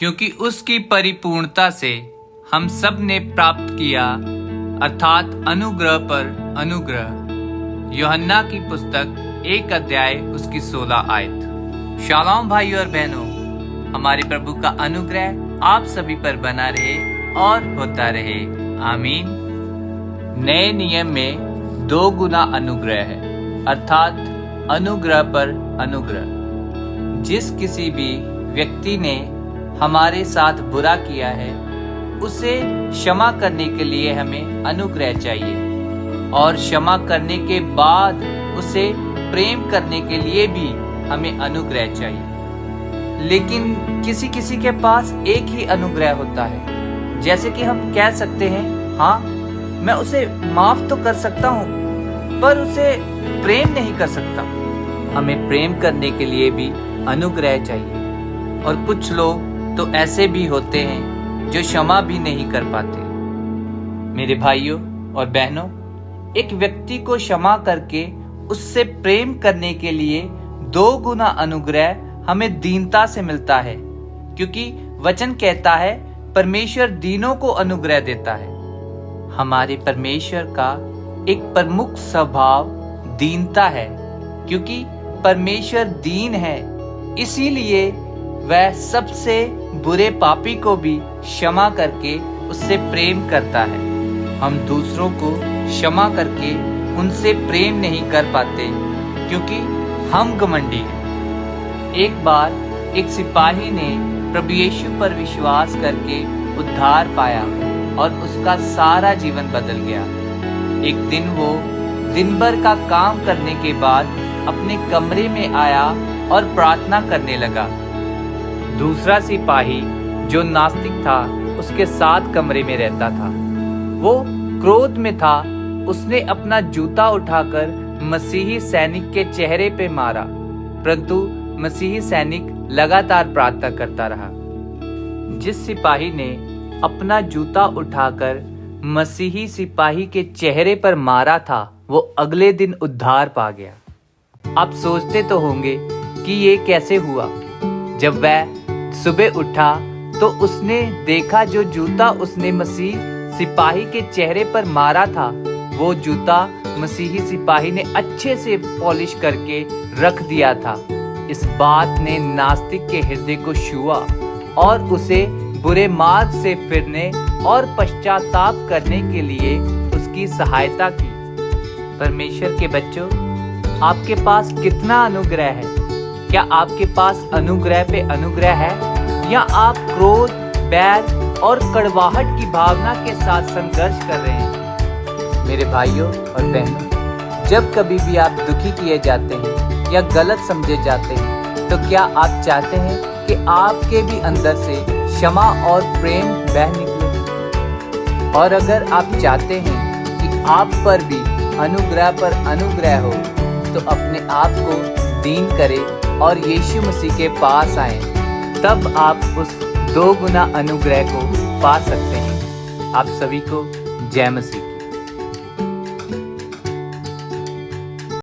क्योंकि उसकी परिपूर्णता से हम सब ने प्राप्त किया, अर्थात अनुग्रह पर अनुग्रह। यूहन्ना की पुस्तक 1 अध्याय उसकी 16 आयत। शालोम भाइयों और बहनों, हमारे प्रभु का अनुग्रह आप सभी पर बना रहे और होता रहे, आमीन। नए नियम में 2 गुना अनुग्रह है, अर्थात अनुग्रह पर अनुग्रह। जिस किसी भी व्यक्ति ने हमारे साथ बुरा किया है, उसे क्षमा करने के लिए हमें अनुग्रह चाहिए, और क्षमा करने के बाद उसे प्रेम करने के लिए भी हमें अनुग्रह चाहिए। लेकिन किसी किसी के पास एक ही अनुग्रह होता है। जैसे कि हम कह सकते हैं, हाँ मैं उसे माफ तो कर सकता हूँ, पर उसे प्रेम नहीं कर सकता। हमें प्रेम करने के लिए भी अनुग्रह चाहिए। और कुछ लोग तो ऐसे भी होते हैं जो क्षमा भी नहीं कर पाते। मेरे भाइयों और बहनों, एक व्यक्ति को क्षमा करके उससे प्रेम करने के लिए 2 गुना अनुग्रह हमें दीनता से मिलता है, क्योंकि वचन कहता है परमेश्वर दीनों को अनुग्रह देता है। हमारे परमेश्वर का एक प्रमुख स्वभाव दीनता है, क्योंकि परमेश्वर दीन है, इसीलिए वह सबसे बुरे पापी को भी क्षमा करके उससे प्रेम करता है। हम दूसरों को क्षमा करके उनसे प्रेम नहीं कर पाते, क्योंकि हम घमंडी हैं। एक बार एक सिपाही ने प्रभु यीशु पर विश्वास करके उद्धार पाया और उसका सारा जीवन बदल गया। एक दिन वो दिन भर का काम करने के बाद अपने कमरे में आया और प्रार्थना करने लगा। दूसरा सिपाही जो नास्तिक था, उसके साथ कमरे में रहता था। वो क्रोध में था। उसने अपना जूता उठाकर मसीही सैनिक के चेहरे पे मारा, परंतु मसीही सैनिक लगातार प्रार्थना करता रहा। जिस सिपाही ने अपना जूता उठाकर मसीही सिपाही के चेहरे पर मारा था, वो अगले दिन उद्धार पा गया। आप सोचते तो होंगे कि ये कैसे हुआ। जब वह सुबह उठा तो उसने देखा जो जूता उसने मसीह सिपाही के चेहरे पर मारा था, वो जूता मसीही सिपाही ने अच्छे से पॉलिश करके रख दिया था। इस बात ने नास्तिक के हृदय को छुआ और उसे बुरे मार्ग से फिरने और पश्चाताप करने के लिए उसकी सहायता की। परमेश्वर के बच्चों, आपके पास कितना अनुग्रह है? क्या आपके पास अनुग्रह पे अनुग्रह है, या आप क्रोध, बैर और कड़वाहट की भावना के साथ संघर्ष कर रहे हैं? मेरे भाइयों और बहनों, जब कभी भी आप दुखी किए जाते हैं या गलत समझे जाते हैं, तो क्या आप चाहते हैं कि आपके भी अंदर से क्षमा और प्रेम बह निकले? और अगर आप चाहते हैं कि आप पर भी अनुग्रह पर अनुग्रह हो, तो अपने आप को दीन करें और यीशु मसीह के पास आएं। तब आप उस 2 गुना अनुग्रह को पा सकते हैं। आप सभी को जय मसीह।